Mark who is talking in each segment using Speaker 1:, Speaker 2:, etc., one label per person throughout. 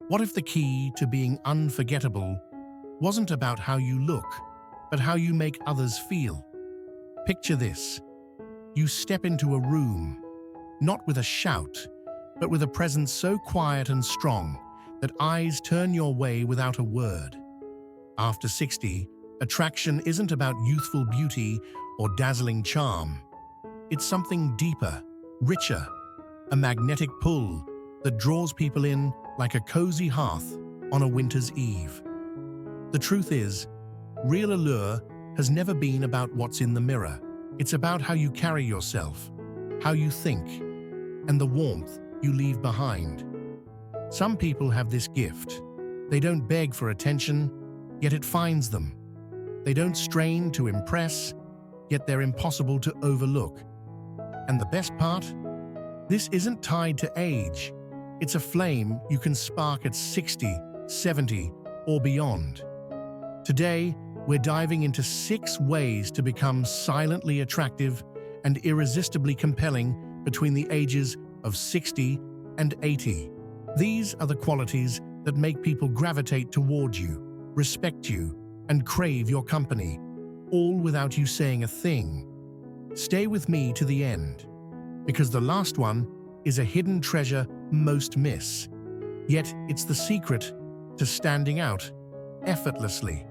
Speaker 1: What if the key to being unforgettable wasn't about how you look, but how you make others feel? Picture this. You step into a room, not with a shout, but with a presence so quiet and strong that eyes turn your way without a word. After 60, attraction isn't about youthful beauty or dazzling charm. It's something deeper, richer, a magnetic pull that draws people in like a cozy hearth on a winter's eve. The truth is, real allure has never been about what's in the mirror. It's about how you carry yourself, how you think, and the warmth you leave behind. Some people have this gift. They don't beg for attention, yet it finds them. They don't strain to impress, yet they're impossible to overlook. And the best part? This isn't tied to age. It's a flame you can spark at 60, 70, or beyond. Today, we're diving into 6 ways to become silently attractive and irresistibly compelling between the ages of 60 and 80. These are the qualities that make people gravitate toward you, respect you, and crave your company, all without you saying a thing. Stay with me to the end, because the last one is a hidden treasure most miss. Yet it's the secret to standing out effortlessly.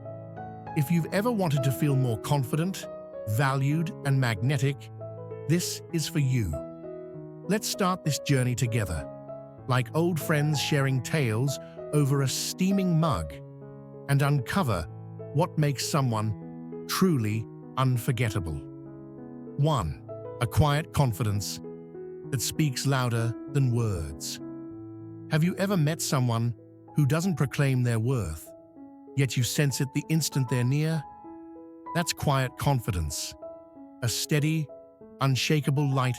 Speaker 1: If you've ever wanted to feel more confident, valued, and magnetic, this is for you. Let's start this journey together, like old friends sharing tales over a steaming mug, and uncover what makes someone truly unforgettable. 1. A quiet confidence that speaks louder than words. Have you ever met someone who doesn't proclaim their worth, yet you sense it the instant they're near? That's quiet confidence, a steady, unshakable light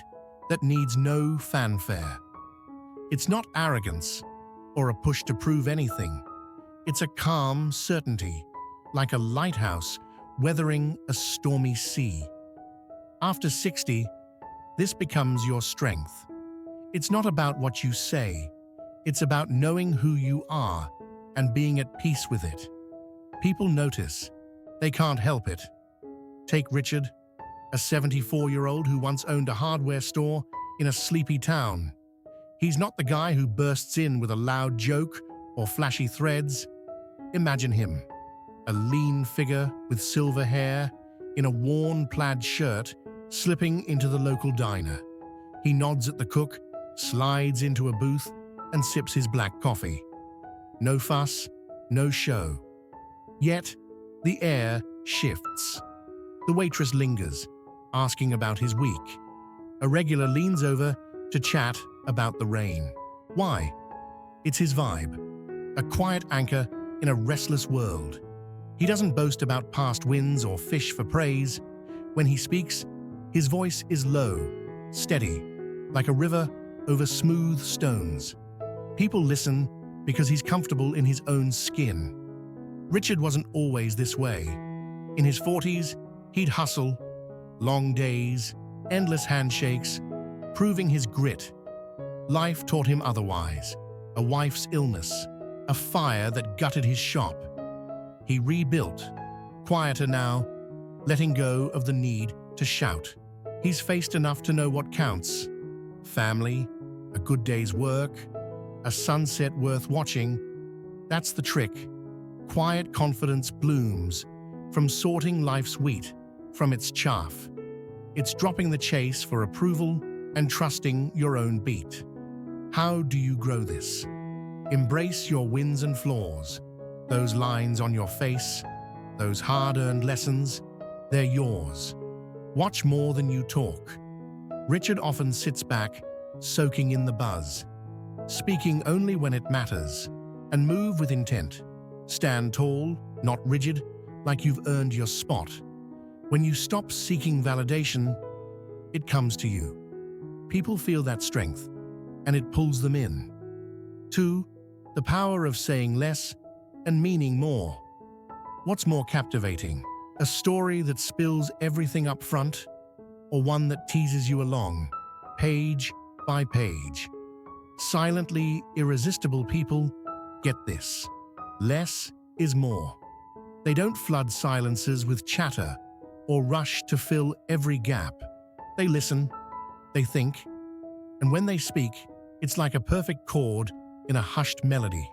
Speaker 1: that needs no fanfare. It's not arrogance or a push to prove anything. It's a calm certainty, like a lighthouse weathering a stormy sea. After 60, this becomes your strength. It's not about what you say. It's about knowing who you are and being at peace with it. People notice. They can't help it. Take Richard, a 74-year-old who once owned a hardware store in a sleepy town. He's not the guy who bursts in with a loud joke or flashy threads. Imagine him, a lean figure with silver hair, in a worn plaid shirt, slipping into the local diner. He nods at the cook, slides into a booth, and sips his black coffee. No fuss, no show. Yet, the air shifts. The waitress lingers, asking about his week. A regular leans over to chat about the rain. Why? It's his vibe, a quiet anchor in a restless world. He doesn't boast about past wins or fish for praise. When he speaks, his voice is low, steady, like a river over smooth stones. People listen because he's comfortable in his own skin. Richard wasn't always this way. In his 40s, he'd hustle, long days, endless handshakes, proving his grit. Life taught him otherwise. A wife's illness, a fire that gutted his shop. He rebuilt, quieter now, letting go of the need to shout. He's faced enough to know what counts. Family, a good day's work, a sunset worth watching. That's the trick. Quiet confidence blooms from sorting life's wheat from its chaff. It's dropping the chase for approval and trusting your own beat. How do you grow this? Embrace your wins and flaws. Those lines on your face, those hard-earned lessons, they're yours. Watch more than you talk. Richard often sits back, soaking in the buzz, speaking only when it matters, and move with intent. Stand tall, not rigid, like you've earned your spot. When you stop seeking validation, it comes to you. People feel that strength, and it pulls them in. 2. The power of saying less and meaning more. What's more captivating? A story that spills everything up front, or one that teases you along, page by page? Silently irresistible people Get this. Less is more. They don't flood silences with chatter or rush to fill every gap. They listen, they think, and when they speak, it's like a perfect chord in a hushed melody.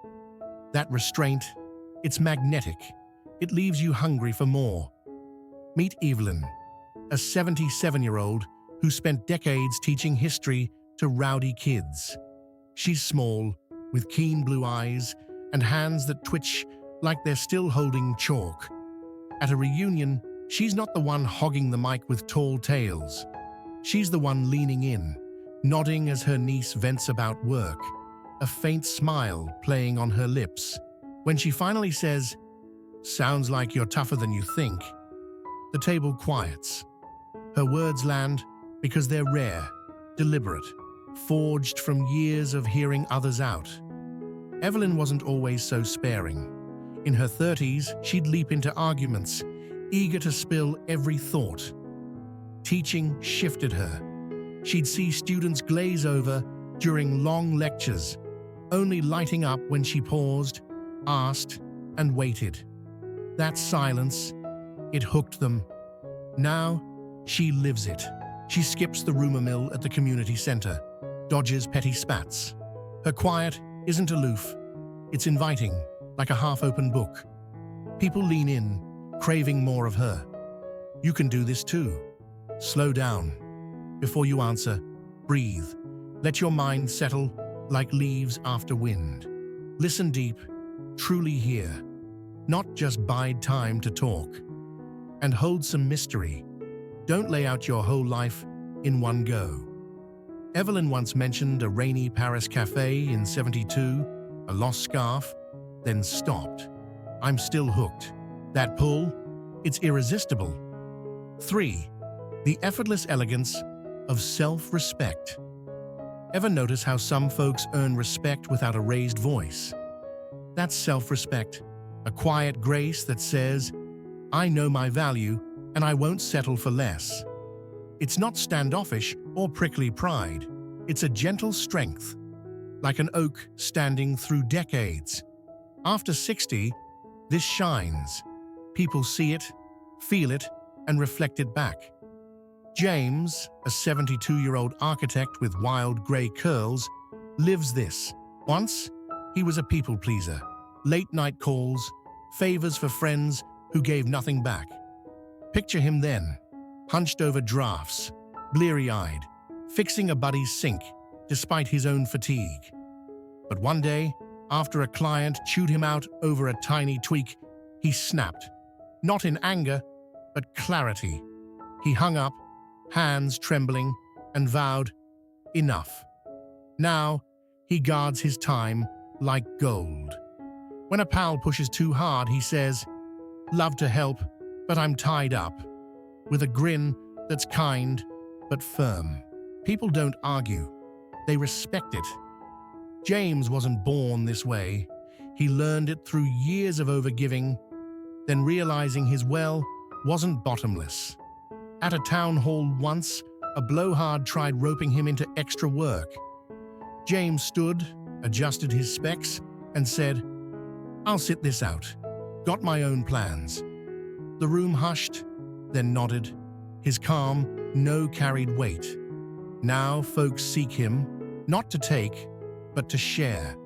Speaker 1: That restraint, it's magnetic. It leaves you hungry for more. Meet Evelyn, a 77-year-old who spent decades teaching history to rowdy kids. She's small, with keen blue eyes and hands that twitch like they're still holding chalk. At a reunion, she's not the one hogging the mic with tall tales. She's the one leaning in, nodding as her niece vents about work, a faint smile playing on her lips. When she finally says, "Sounds like you're tougher than you think," the table quiets. Her words land because they're rare, deliberate, forged from years of hearing others out. Evelyn wasn't always so sparing. In her 30s, she'd leap into arguments, eager to spill every thought. Teaching shifted her. She'd see students glaze over during long lectures, only lighting up when she paused, asked, and waited. That silence, it hooked them. Now, she lives it. She skips the rumor mill at the community center, dodges petty spats. Her quiet isn't aloof. It's inviting, like a half-open book. People lean in, craving more of her. You can do this too. Slow down. Before you answer, breathe. Let your mind settle like leaves after wind. Listen deep, truly hear. Not just bide time to talk. And hold some mystery. Don't lay out your whole life in one go. Evelyn once mentioned a rainy Paris cafe in '72, a lost scarf, then stopped. I'm still hooked. That pull, it's irresistible. 3. The effortless elegance of self-respect. Ever notice how some folks earn respect without a raised voice? That's self-respect, a quiet grace that says, "I know my value and I won't settle for less." It's not standoffish or prickly pride. It's a gentle strength, like an oak standing through decades. After 60, this shines. People see it, feel it, and reflect it back. James, a 72-year-old architect with wild gray curls, lives this. Once, he was a people pleaser. Late-night calls, favors for friends who gave nothing back. Picture him then, hunched over drafts, bleary-eyed, fixing a buddy's sink despite his own fatigue. But one day, after a client chewed him out over a tiny tweak, he snapped. Not in anger, but clarity. He hung up, hands trembling, and vowed, enough. Now, he guards his time like gold. When a pal pushes too hard, he says, "Love to help, but I'm tied up," with a grin that's kind but firm. People don't argue. They respect it. James wasn't born this way. He learned it through years of overgiving, then realizing his well wasn't bottomless. At a town hall once, a blowhard tried roping him into extra work. James stood, adjusted his specs, and said, "I'll sit this out. Got my own plans." The room hushed, then nodded. His calm, no carried weight. Now folks seek him, not to take, but to share.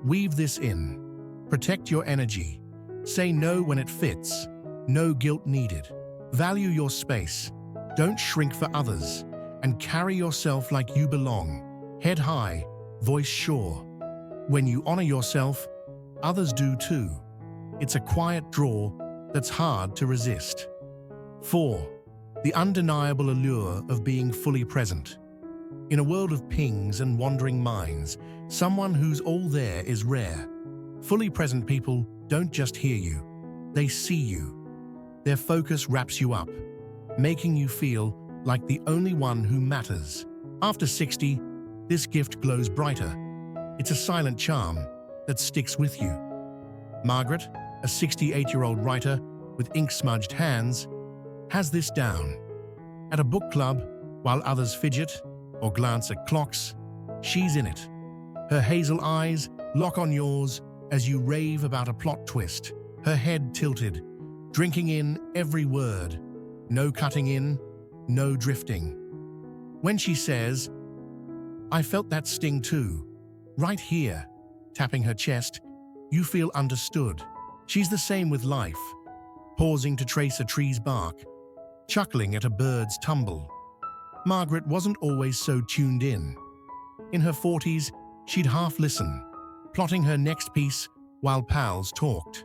Speaker 1: Weave this in. Protect your energy. Say no when it fits. No guilt needed. Value your space. Don't shrink for others. And carry yourself like you belong. Head high, voice sure. When you honor yourself, others do too. It's a quiet draw that's hard to resist. 4. The undeniable allure of being fully present. In a world of pings and wandering minds, someone who's all there is rare. Fully present people don't just hear you, they see you. Their focus wraps you up, making you feel like the only one who matters. After 60, this gift glows brighter. It's a silent charm that sticks with you. Margaret, a 68-year-old writer with ink-smudged hands, has this down. At a book club, while others fidget or glance at clocks, she's in it. Her hazel eyes lock on yours, as you rave about a plot twist, her head tilted, drinking in every word. No cutting in, no drifting. When she says, "I felt that sting too, right here," tapping her chest, you feel understood. She's the same with life, pausing to trace a tree's bark, chuckling at a bird's tumble. Margaret wasn't always so tuned in. In her 40s, she'd half listen, plotting her next piece while pals talked.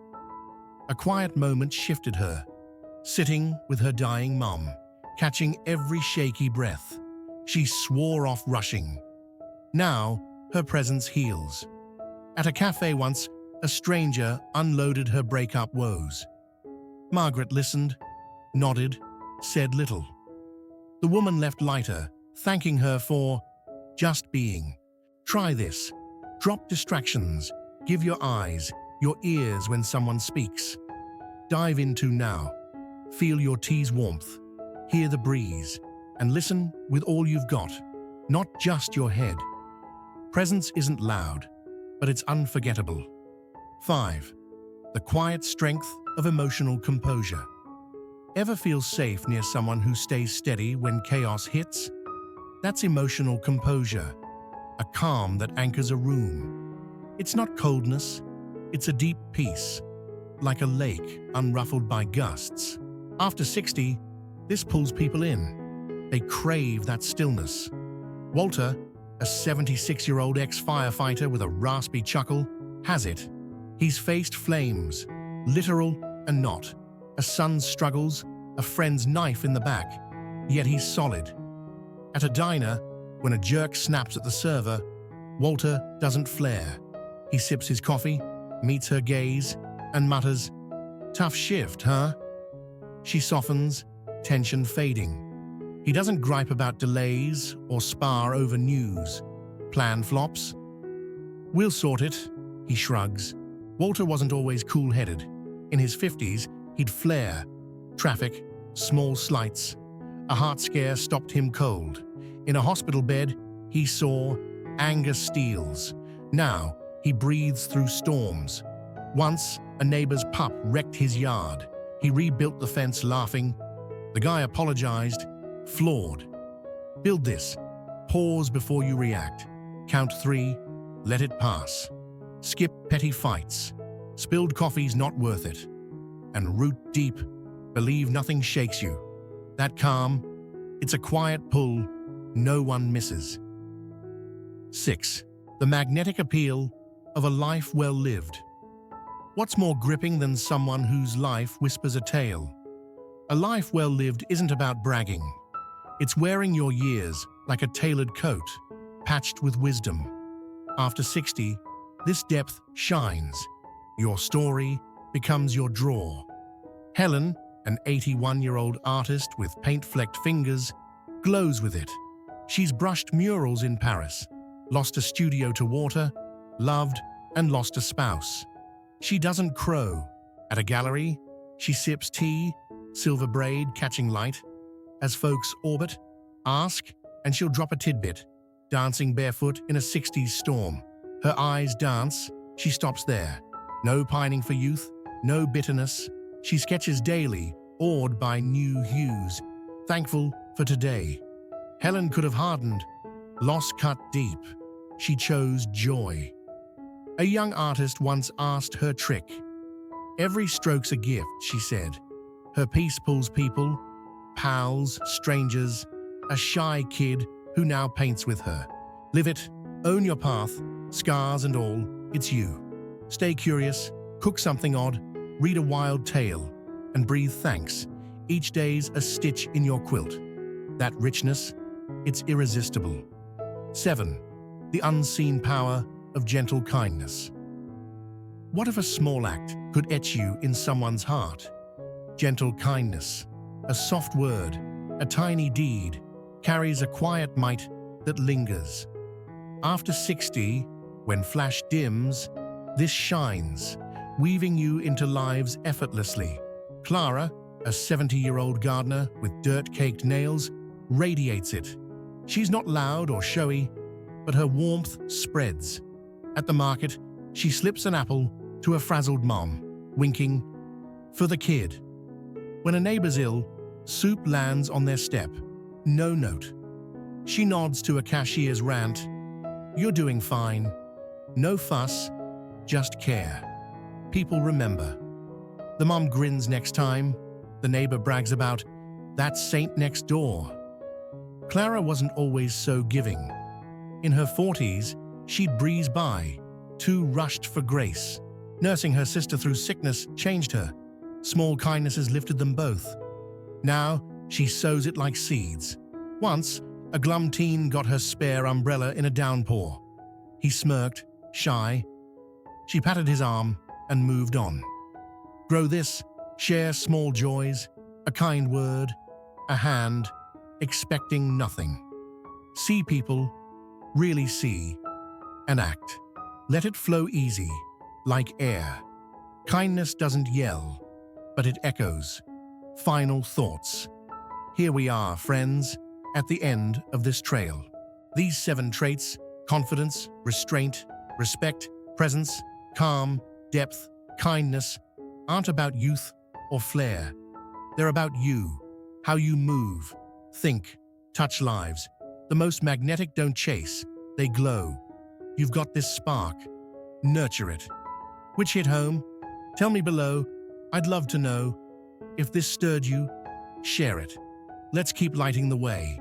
Speaker 1: A quiet moment shifted her, sitting with her dying mum, catching every shaky breath. She swore off rushing. Now, her presence heals. At a cafe once, a stranger unloaded her breakup woes. Margaret listened, nodded, said little. The woman left lighter, thanking her for just being. Try this. Drop distractions. Give your eyes, your ears when someone speaks. Dive into now. Feel your tea's warmth. Hear the breeze. And listen with all you've got, not just your head. Presence isn't loud, but it's unforgettable. 5. The quiet strength of emotional composure. Ever feel safe near someone who stays steady when chaos hits? That's emotional composure, a calm that anchors a room. It's not coldness, it's a deep peace, like a lake unruffled by gusts. After 60, this pulls people in. They crave that stillness. Walter, a 76-year-old ex-firefighter with a raspy chuckle, has it. He's faced flames, literal and not, a son's struggles, a friend's knife in the back, yet he's solid. At a diner, when a jerk snaps at the server, Walter doesn't flare. He sips his coffee, meets her gaze, and mutters, "Tough shift, huh?" She softens, tension fading. He doesn't gripe about delays or spar over news. Plan flops. "We'll sort it," he shrugs. Walter wasn't always cool-headed. In his 50s, he'd flare. Traffic, small slights. A heart scare stopped him cold. In a hospital bed, he saw anger steals. Now, he breathes through storms. Once, a neighbor's pup wrecked his yard. He rebuilt the fence laughing. The guy apologized. Flawed. Build this. Pause before you react. Count 3. Let it pass. Skip petty fights. Spilled coffee's not worth it. And root deep. Believe nothing shakes you. That calm, it's a quiet pull no one misses. 6. The magnetic appeal of a life well lived. What's more gripping than someone whose life whispers a tale? A life well lived isn't about bragging. It's wearing your years like a tailored coat, patched with wisdom. After 60, this depth shines. Your story becomes your draw. Helen, an 81-year-old artist with paint-flecked fingers, glows with it. She's brushed murals in Paris, lost a studio to water, loved and lost a spouse. She doesn't crow. At a gallery, she sips tea, silver braid catching light. As folks orbit, ask, and she'll drop a tidbit, dancing barefoot in a 60s storm. Her eyes dance, she stops there. No pining for youth, no bitterness. She sketches daily, awed by new hues, thankful for today. Helen could have hardened, loss cut deep. She chose joy. A young artist once asked her trick. "Every stroke's a gift," she said. Her piece pulls people, pals, strangers, a shy kid who now paints with her. Live it, own your path, scars and all, it's you. Stay curious, cook something odd, read a wild tale, and breathe thanks. Each day's a stitch in your quilt. That richness, it's irresistible. 7. The unseen power of gentle kindness. What if a small act could etch you in someone's heart? Gentle kindness, a soft word, a tiny deed, carries a quiet might that lingers. After 60, when flash dims, this shines, weaving you into lives effortlessly. Clara, a 70-year-old gardener with dirt-caked nails, radiates it. She's not loud or showy, but her warmth spreads. At the market, She slips an apple to a frazzled mom, winking, "For the kid." When a neighbor's ill, soup lands on their step. No note. She nods to a cashier's rant. "You're doing fine." No fuss, just care. People remember. The mom grins next time. The neighbor brags about, "That saint next door." Clara wasn't always so giving. In her 40s, she'd breeze by, too rushed for grace. Nursing her sister through sickness changed her. Small kindnesses lifted them both. Now, she sows it like seeds. Once, a glum teen got her spare umbrella in a downpour. He smirked, shy. She patted his arm and moved on. Grow this, share small joys, a kind word, a hand, expecting nothing. See people, really see, and act. Let it flow easy, like air. Kindness doesn't yell, but it echoes. Final thoughts. Here we are, friends, at the end of this trail. These 7 traits, confidence, restraint, respect, presence, calm, depth, kindness, aren't about youth or flair. They're about you, how you move, think, touch lives. The most magnetic don't chase, they glow. You've got this spark. Nurture it. Which hit home? Tell me below. I'd love to know. If this stirred you, share it. Let's keep lighting the way.